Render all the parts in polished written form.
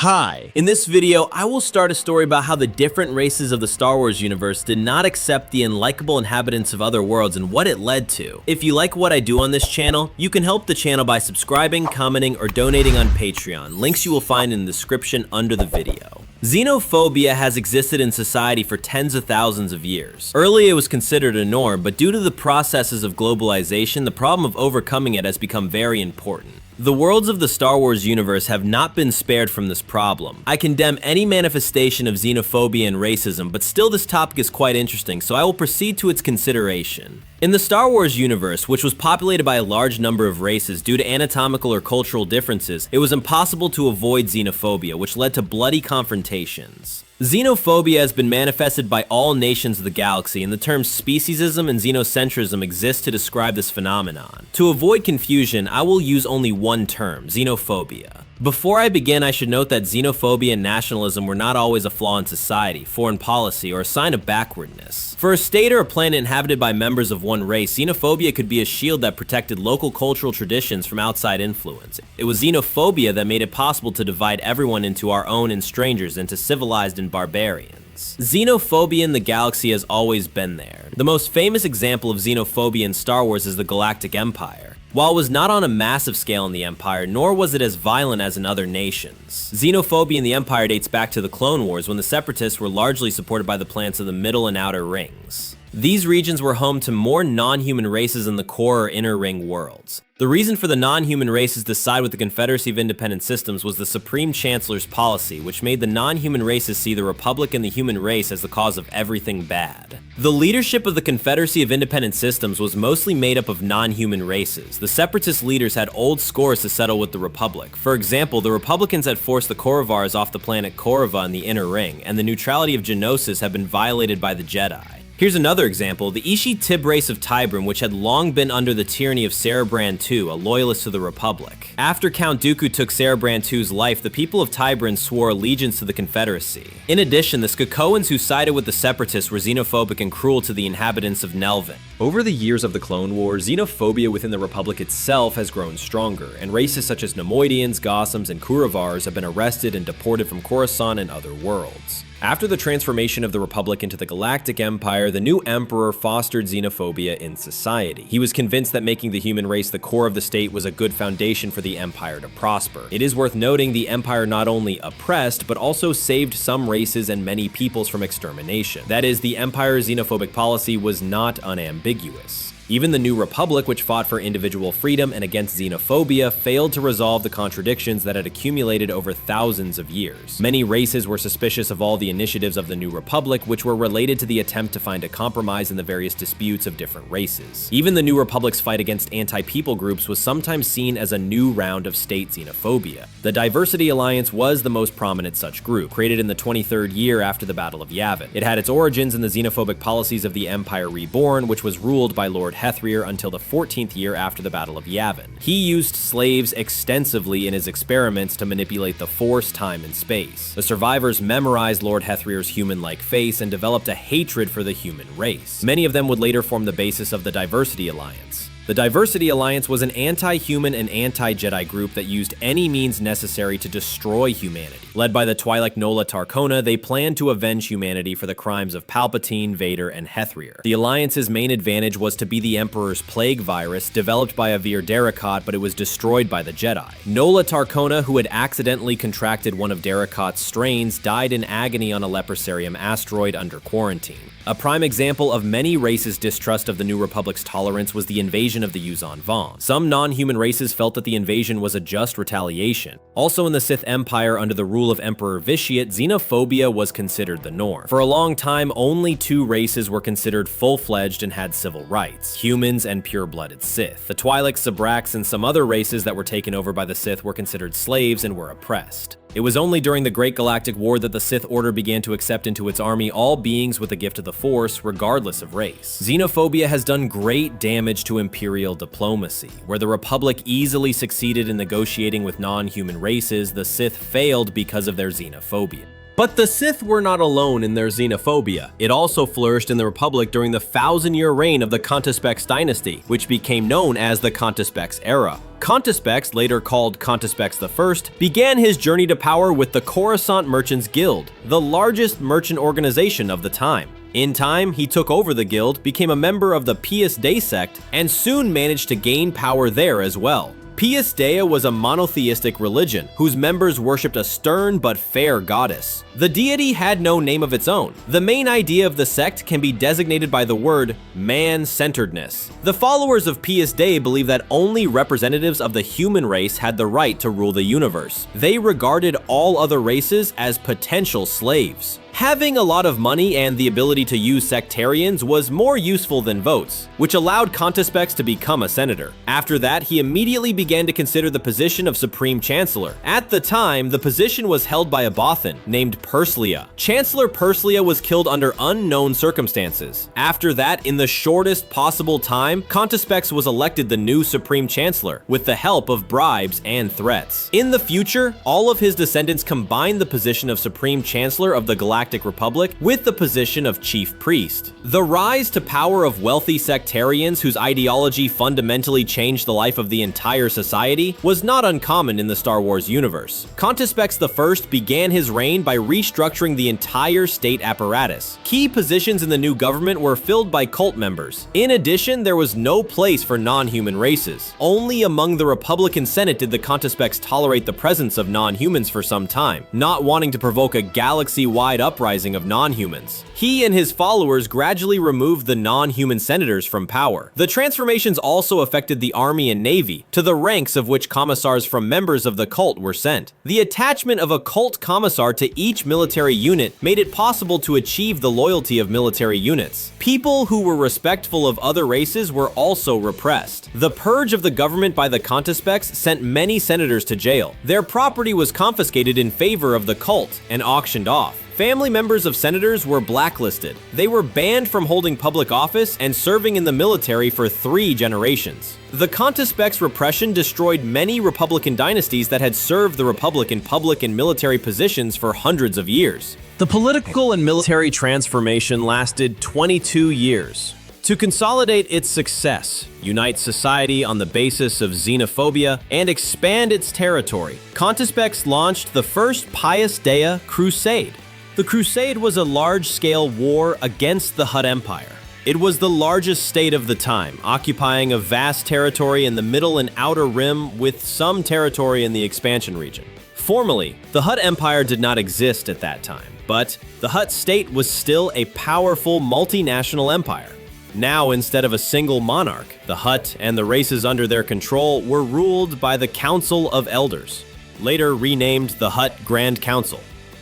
Hi! In this video, I will start a story about how the different races of the Star Wars universe did not accept the unlikable inhabitants of other worlds and what it led to. If you like what I do on this channel, you can help the channel by subscribing, commenting, or donating on Patreon. Links you will find in the description under the video. Xenophobia has existed in society for tens of thousands of years. Early it was considered a norm, but due to the processes of globalization, the problem of overcoming it has become very important. The worlds of the Star Wars universe have not been spared from this problem. I condemn any manifestation of xenophobia and racism, but still this topic is quite interesting, so I will proceed to its consideration. In the Star Wars universe, which was populated by a large number of races due to anatomical or cultural differences, it was impossible to avoid xenophobia, which led to bloody confrontations. Xenophobia has been manifested by all nations of the galaxy, and the terms speciesism and xenocentrism exist to describe this phenomenon. To avoid confusion, I will use only one term, xenophobia. Before I begin, I should note that xenophobia and nationalism were not always a flaw in society, foreign policy, or a sign of backwardness. For a state or a planet inhabited by members of one race, xenophobia could be a shield that protected local cultural traditions from outside influence. It was xenophobia that made it possible to divide everyone into our own and strangers, into civilized and barbarians. Xenophobia in the galaxy has always been there. The most famous example of xenophobia in Star Wars is the Galactic Empire. While it was not on a massive scale in the Empire, nor was it as violent as in other nations. Xenophobia in the Empire dates back to the Clone Wars, when the Separatists were largely supported by the planets of the Middle and Outer Rings. These regions were home to more non-human races in the core or inner ring worlds. The reason for the non-human races to side with the Confederacy of Independent Systems was the Supreme Chancellor's policy, which made the non-human races see the Republic and the human race as the cause of everything bad. The leadership of the Confederacy of Independent Systems was mostly made up of non-human races. The Separatist leaders had old scores to settle with the Republic. For example, the Republicans had forced the Korrivars off the planet Korriva in the Inner Ring, and the neutrality of Geonosis had been violated by the Jedi. Here's another example, the Ishi-Tib race of Tybrim, which had long been under the tyranny of Cerebrand II, a loyalist to the Republic. After Count Dooku took Cerebrand II's life, the people of Tybrim swore allegiance to the Confederacy. In addition, the Skakoans who sided with the Separatists were xenophobic and cruel to the inhabitants of Nelvin. Over the years of the Clone Wars, xenophobia within the Republic itself has grown stronger, and races such as Nemoidians, Gossams, and Kuruvars have been arrested and deported from Coruscant and other worlds. After the transformation of the Republic into the Galactic Empire, the new Emperor fostered xenophobia in society. He was convinced that making the human race the core of the state was a good foundation for the Empire to prosper. It is worth noting the Empire not only oppressed, but also saved some races and many peoples from extermination. That is, the Empire's xenophobic policy was not unambiguous. Even the New Republic, which fought for individual freedom and against xenophobia, failed to resolve the contradictions that had accumulated over thousands of years. Many races were suspicious of all the initiatives of the New Republic, which were related to the attempt to find a compromise in the various disputes of different races. Even the New Republic's fight against anti-people groups was sometimes seen as a new round of state xenophobia. The Diversity Alliance was the most prominent such group, created in the 23rd year after the Battle of Yavin. It had its origins in the xenophobic policies of the Empire Reborn, which was ruled by Lord Hethrier until the 14th year after the Battle of Yavin. He used slaves extensively in his experiments to manipulate the Force, time, and space. The survivors memorized Lord Hethrier's human-like face and developed a hatred for the human race. Many of them would later form the basis of the Diversity Alliance. The Diversity Alliance was an anti-human and anti-Jedi group that used any means necessary to destroy humanity. Led by the Twi'lek Nola Tarkona, they planned to avenge humanity for the crimes of Palpatine, Vader, and Hethrier. The Alliance's main advantage was to be the Emperor's plague virus, developed by Avir Darracot, but it was destroyed by the Jedi. Nola Tarkona, who had accidentally contracted one of Darracot's strains, died in agony on a Leprosarium asteroid under quarantine. A prime example of many races' distrust of the New Republic's tolerance was the invasion of the Yuuzhan Vong. Some non-human races felt that the invasion was a just retaliation. Also in the Sith Empire under the rule of Emperor Vitiate, xenophobia was considered the norm. For a long time, only two races were considered full-fledged and had civil rights: humans and pure-blooded Sith. The Twi'leks, Sabraks, and some other races that were taken over by the Sith were considered slaves and were oppressed. It was only during the Great Galactic War that the Sith Order began to accept into its army all beings with the gift of the Force, regardless of race. Xenophobia has done great damage to imperial diplomacy. Where the Republic easily succeeded in negotiating with non-human races, the Sith failed because of their xenophobia. But the Sith were not alone in their xenophobia. It also flourished in the Republic during the 1,000-year reign of the Kispex dynasty, which became known as the Kispex era. Kispex, later called Kispex I, began his journey to power with the Coruscant Merchants Guild, the largest merchant organization of the time. In time, he took over the guild, became a member of the Pius Dei sect, and soon managed to gain power there as well. Pius Dei was a monotheistic religion whose members worshipped a stern but fair goddess. The deity had no name of its own. The main idea of the sect can be designated by the word man-centeredness. The followers of Pius Dei believe that only representatives of the human race had the right to rule the universe. They regarded all other races as potential slaves. Having a lot of money and the ability to use sectarians was more useful than votes, which allowed Kispex to become a senator. After that, he immediately began to consider the position of Supreme Chancellor. At the time, the position was held by a Bothan named Perslia. Chancellor Perslia was killed under unknown circumstances. After that, in the shortest possible time, Kispex was elected the new Supreme Chancellor with the help of bribes and threats. In the future, all of his descendants combined the position of Supreme Chancellor of the Galactic Republic with the position of chief priest. The rise to power of wealthy sectarians whose ideology fundamentally changed the life of the entire society was not uncommon in the Star Wars universe. Kispex I began his reign by restructuring the entire state apparatus. Key positions in the new government were filled by cult members. In addition, there was no place for non-human races. Only among the Republican Senate did the Kispex tolerate the presence of non-humans for some time, not wanting to provoke a galaxy-wide uprising of non-humans. He and his followers gradually removed the non-human senators from power. The transformations also affected the army and navy, to the ranks of which commissars from members of the cult were sent. The attachment of a cult commissar to each military unit made it possible to achieve the loyalty of military units. People who were respectful of other races were also repressed. The purge of the government by the Kispex sent many senators to jail. Their property was confiscated in favor of the cult and auctioned off. Family members of senators were blacklisted. They were banned from holding public office and serving in the military for 3 generations. The Kispex repression destroyed many Republican dynasties that had served the Republic in public and military positions for hundreds of years. The political and military transformation lasted 22 years. To consolidate its success, unite society on the basis of xenophobia, and expand its territory, Kispex launched the first Pius Dei Crusade. The Crusade was a large-scale war against the Hutt Empire. It was the largest state of the time, occupying a vast territory in the middle and outer rim with some territory in the expansion region. Formally, the Hutt Empire did not exist at that time, but the Hutt state was still a powerful multinational empire. Now, instead of a single monarch, the Hutt and the races under their control were ruled by the Council of Elders, later renamed the Hutt Grand Council.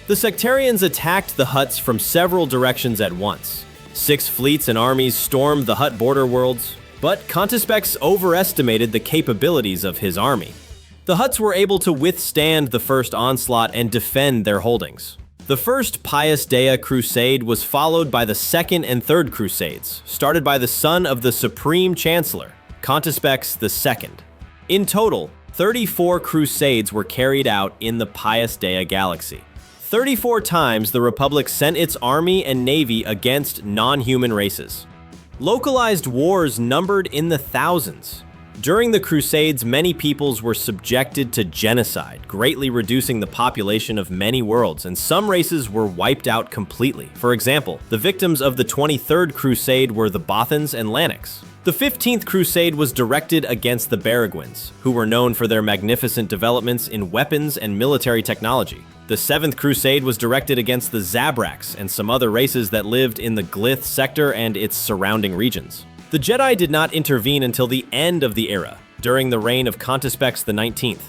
The sectarians attacked the Hutts from several directions at once. 6 fleets and armies stormed the Hutt border worlds, but Kispex overestimated the capabilities of his army. The Hutts were able to withstand the first onslaught and defend their holdings. The first Pius Dei Crusade was followed by the second and third Crusades, started by the son of the Supreme Chancellor, Kispex II. In total, 34 Crusades were carried out in the Pius Dei galaxy. 34 times the Republic sent its army and navy against non-human races. Localized wars numbered in the thousands. During the Crusades, many peoples were subjected to genocide, greatly reducing the population of many worlds, and some races were wiped out completely. For example, the victims of the 23rd Crusade were the Bothans and Lanniks. The 15th Crusade was directed against the Baragwins, who were known for their magnificent developments in weapons and military technology. The 7th Crusade was directed against the Zabraks and some other races that lived in the Glyth sector and its surrounding regions. The Jedi did not intervene until the end of the era, during the reign of Kispex XIX.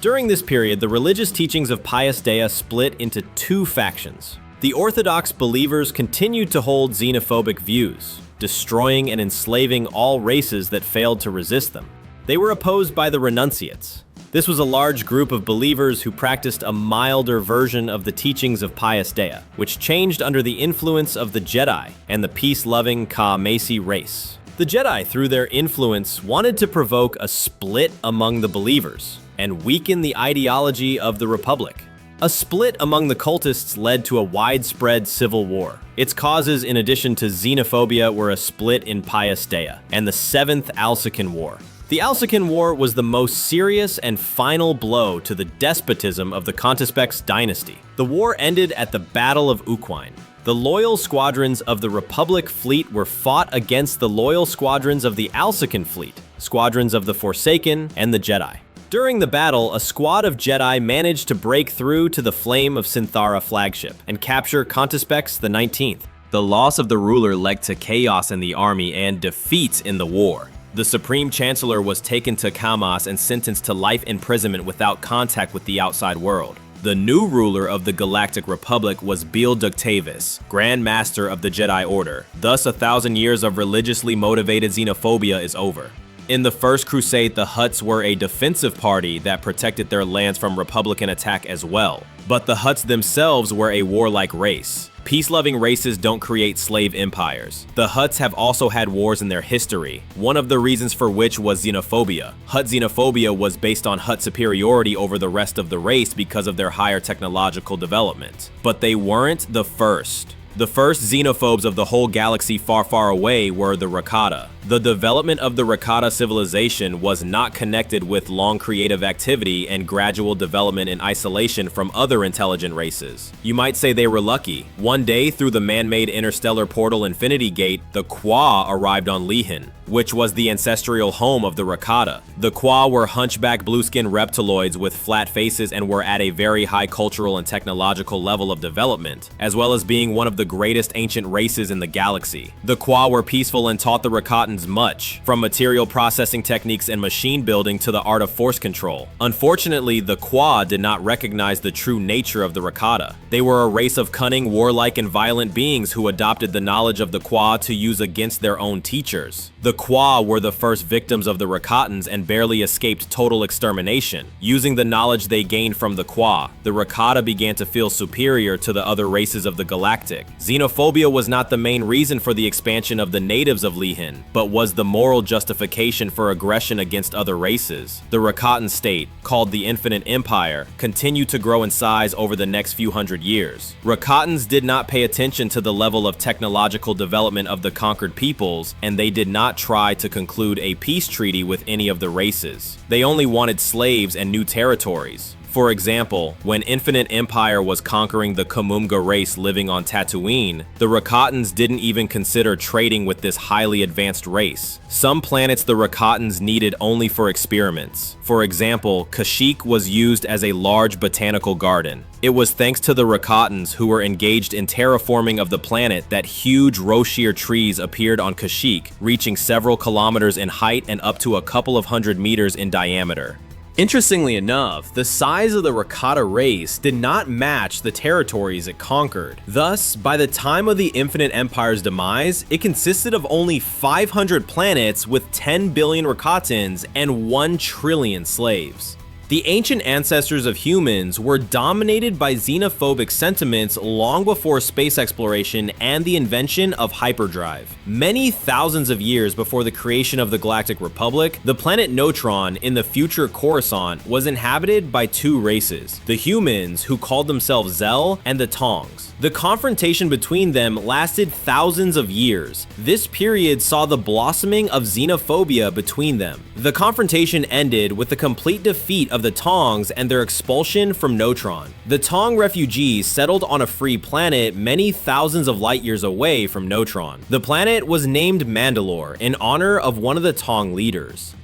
During this period, the religious teachings of Pius Dei split into 2 factions. The Orthodox believers continued to hold xenophobic views, destroying and enslaving all races that failed to resist them. They were opposed by the Renunciates. This was a large group of believers who practiced a milder version of the teachings of Pius Dei, which changed under the influence of the Jedi and the peace-loving Ka-Mesi race. The Jedi, through their influence, wanted to provoke a split among the believers and weaken the ideology of the Republic. A split among the cultists led to a widespread civil war. Its causes, in addition to xenophobia, were a split in Pius Dei and the 7th Alsacan War. The Alsacan War was the most serious and final blow to the despotism of the Kispex dynasty. The war ended at the Battle of Uquine. The loyal squadrons of the Republic fleet were fought against the loyal squadrons of the Alsacan fleet, squadrons of the Forsaken and the Jedi. During the battle, a squad of Jedi managed to break through to the Flame of Synthara flagship and capture Kispex the 19th. The loss of the ruler led to chaos in the army and defeats in the war. The Supreme Chancellor was taken to Kamas and sentenced to life imprisonment without contact with the outside world. The new ruler of the Galactic Republic was Beal Ductavis, Grand Master of the Jedi Order. Thus, 1,000 years of religiously motivated xenophobia is over. In the First Crusade, the Hutts were a defensive party that protected their lands from Republican attack as well. But the Hutts themselves were a warlike race. Peace-loving races don't create slave empires. The Hutts have also had wars in their history, one of the reasons for which was xenophobia. Hutt xenophobia was based on Hutt superiority over the rest of the race because of their higher technological development. But they weren't the first. The first xenophobes of the whole galaxy far, far away were the Ricotta. The development of the Ricotta civilization was not connected with long creative activity and gradual development in isolation from other intelligent races. You might say they were lucky. One day, through the man-made interstellar portal Infinity Gate, the Qua arrived on Lihin, which was the ancestral home of the Ricotta. The Qua were hunchback blue-skinned reptiloids with flat faces and were at a very high cultural and technological level of development, as well as being one of the greatest ancient races in the galaxy. The Qua were peaceful and taught the Ricottans much, from material processing techniques and machine building to the art of force control. Unfortunately, the Qua did not recognize the true nature of the Ricotta. They were a race of cunning, warlike, and violent beings who adopted the knowledge of the Qua to use against their own teachers. The Qua were the first victims of the Ricottans and barely escaped total extermination. Using the knowledge they gained from the Qua, the Ricotta began to feel superior to the other races of the Galactic. Xenophobia was not the main reason for the expansion of the natives of Lihin, but was the moral justification for aggression against other races. The Ricottan state, called the Infinite Empire, continued to grow in size over the next few hundred years. Ricottans did not pay attention to the level of technological development of the conquered peoples, and they did not try to conclude a peace treaty with any of the races. They only wanted slaves and new territories. For example, when Infinite Empire was conquering the Kamumga race living on Tatooine, the Ricottans didn't even consider trading with this highly advanced race. Some planets the Ricottans needed only for experiments. For example, Kashyyyk was used as a large botanical garden. It was thanks to the Ricottans who were engaged in terraforming of the planet that huge Roshir trees appeared on Kashyyyk, reaching several kilometers in height and up to a couple of hundred meters in diameter. Interestingly enough, the size of the Ricotta race did not match the territories it conquered. Thus, by the time of the Infinite Empire's demise, it consisted of only 500 planets with 10 billion Ricottans and 1 trillion slaves. The ancient ancestors of humans were dominated by xenophobic sentiments long before space exploration and the invention of hyperdrive. Many thousands of years before the creation of the Galactic Republic, the planet Neutron in the future Coruscant was inhabited by 2 races, the humans, who called themselves Zell, and the Tongs. The confrontation between them lasted thousands of years. This period saw the blossoming of xenophobia between them. The confrontation ended with the complete defeat of the Tongs and their expulsion from Neutron. The Tong refugees settled on a free planet many thousands of light years away from Neutron. The planet was named Mandalore in honor of one of the Tong leaders.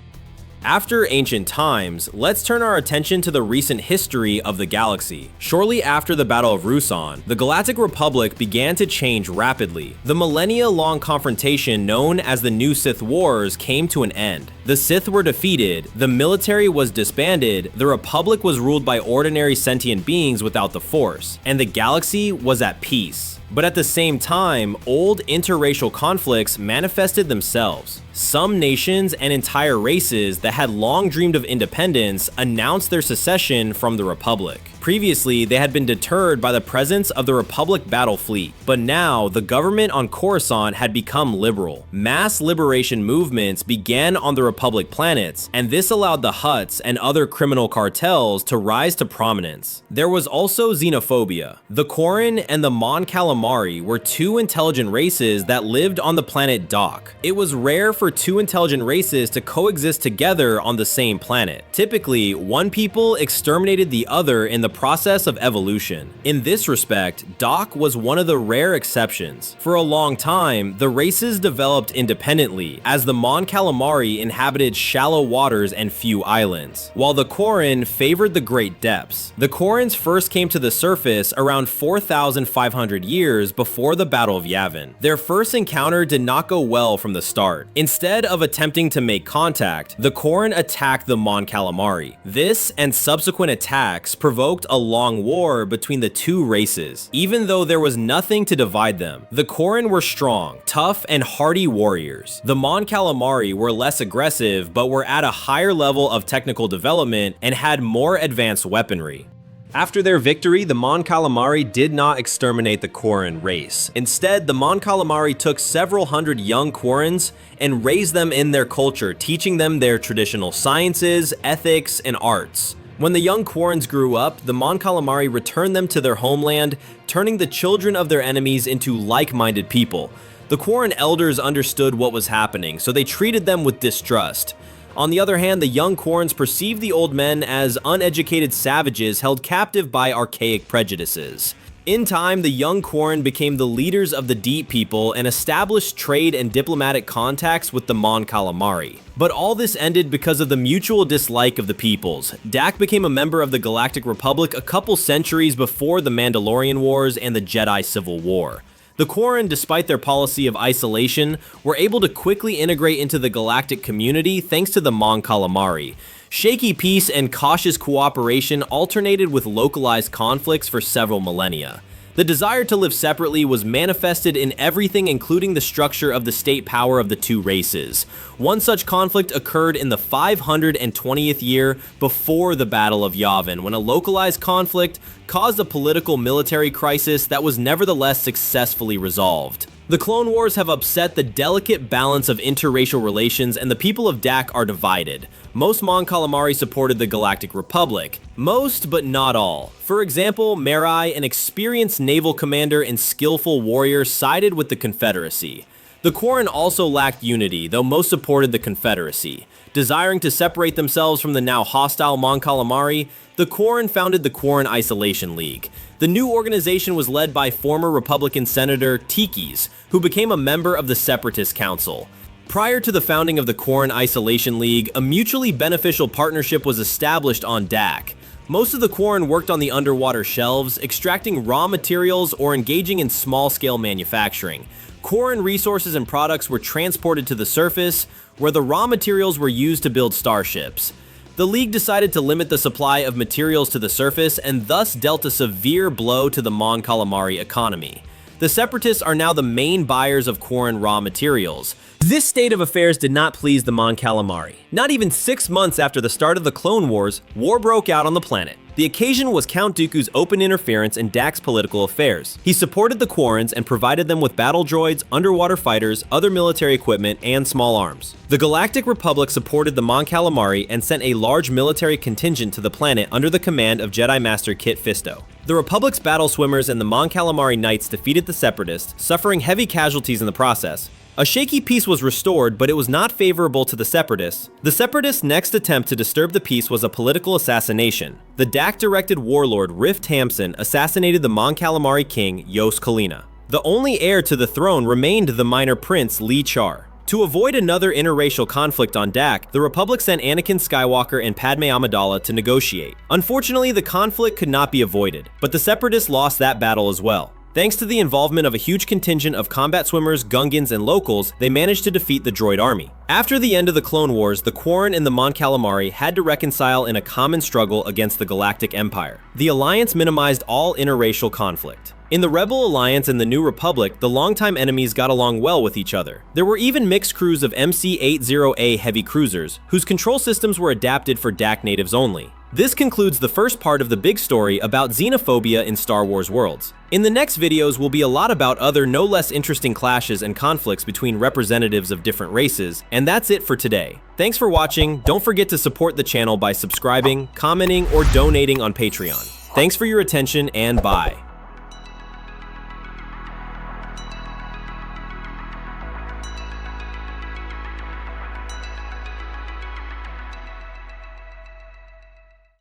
After ancient times, let's turn our attention to the recent history of the galaxy. Shortly after the Battle of Ruusan, the Galactic Republic began to change rapidly. The millennia-long confrontation known as the New Sith Wars came to an end. The Sith were defeated, the military was disbanded, the Republic was ruled by ordinary sentient beings without the Force, and the galaxy was at peace. But at the same time, old interracial conflicts manifested themselves. Some nations and entire races that had long dreamed of independence announced their secession from the Republic. Previously, they had been deterred by the presence of the Republic battle fleet, but now the government on Coruscant had become liberal. Mass liberation movements began on the Republic planets, and this allowed the Hutts and other criminal cartels to rise to prominence. There was also xenophobia. The Quarren and the Mon Calamari were two intelligent races that lived on the planet Dock. It was rare for two intelligent races to coexist together on the same planet. Typically, one people exterminated the other in the process of evolution. In this respect, Dock was one of the rare exceptions. For a long time, the races developed independently, as the Mon Calamari inhabited shallow waters and few islands, while the Quarren favored the great depths. The Quarrens first came to the surface around 4,500 years before the Battle of Yavin. Their first encounter did not go well from the start. Instead of attempting to make contact, the Quarren attacked the Mon Calamari. This and subsequent attacks provoked a long war between the two races. Even though there was nothing to divide them, the Quarren were strong, tough, and hardy warriors. The Mon Calamari were less aggressive, but were at a higher level of technical development and had more advanced weaponry. After their victory, the Mon Calamari did not exterminate the Quarren race. Instead, the Mon Calamari took several hundred young Quarrens and raised them in their culture, teaching them their traditional sciences, ethics, and arts. When the young Quarrens grew up, the Mon Calamari returned them to their homeland, turning the children of their enemies into like-minded people. The Quarren elders understood what was happening, so they treated them with distrust. On the other hand, the young Quarrens perceived the old men as uneducated savages held captive by archaic prejudices. In time, the young Quarren became the leaders of the Deep People and established trade and diplomatic contacts with the Mon Calamari. But all this ended because of the mutual dislike of the peoples. Dak became a member of the Galactic Republic a couple centuries before the Mandalorian Wars and the Jedi Civil War. The Quarren, despite their policy of isolation, were able to quickly integrate into the galactic community thanks to the Mon Calamari. Shaky peace and cautious cooperation alternated with localized conflicts for several millennia. The desire to live separately was manifested in everything, including the structure of the state power of the two races. One such conflict occurred in the 520th year before the Battle of Yavin, when a localized conflict caused a political military crisis that was nevertheless successfully resolved. The Clone Wars have upset the delicate balance of interracial relations, and the people of Dak are divided. Most Mon Calamari supported the Galactic Republic. Most, but not all. For example, Marai, an experienced naval commander and skillful warrior, sided with the Confederacy. The Quarren also lacked unity, though most supported the Confederacy. Desiring to separate themselves from the now hostile Mon Calamari, the Quarren founded the Quarren Isolation League. The new organization was led by former Republican Senator Tikis, who became a member of the Separatist Council. Prior to the founding of the Quarren Isolation League, a mutually beneficial partnership was established on Dak. Most of the Quarren worked on the underwater shelves, extracting raw materials or engaging in small-scale manufacturing. Quarren resources and products were transported to the surface, where the raw materials were used to build starships. The League decided to limit the supply of materials to the surface and thus dealt a severe blow to the Mon Calamari economy. The Separatists are now the main buyers of Quarren raw materials. This state of affairs did not please the Mon Calamari. Not even 6 months after the start of the Clone Wars, war broke out on the planet. The occasion was Count Dooku's open interference in Dak's political affairs. He supported the Quarrens and provided them with battle droids, underwater fighters, other military equipment, and small arms. The Galactic Republic supported the Mon Calamari and sent a large military contingent to the planet under the command of Jedi Master Kit Fisto. The Republic's battle swimmers and the Mon Calamari Knights defeated the Separatists, suffering heavy casualties in the process. A shaky peace was restored, but it was not favorable to the Separatists. The Separatists' next attempt to disturb the peace was a political assassination. The Dak-directed warlord Rift Hampson assassinated the Mon Calamari king Yos Kalina. The only heir to the throne remained the minor prince Lee Char. To avoid another interracial conflict on Dak, the Republic sent Anakin Skywalker and Padme Amidala to negotiate. Unfortunately, the conflict could not be avoided, but the Separatists lost that battle as well. Thanks to the involvement of a huge contingent of combat swimmers, Gungans, and locals, they managed to defeat the droid army. After the end of the Clone Wars, the Quarren and the Mon Calamari had to reconcile in a common struggle against the Galactic Empire. The alliance minimized all interracial conflict. In the Rebel Alliance and the New Republic, the longtime enemies got along well with each other. There were even mixed crews of MC-80A heavy cruisers, whose control systems were adapted for DAC natives only. This concludes the first part of the big story about xenophobia in Star Wars worlds. In the next videos will be a lot about other no less interesting clashes and conflicts between representatives of different races, and that's it for today. Thanks for watching. Don't forget to support the channel by subscribing, commenting, or donating on Patreon. Thanks for your attention, and bye.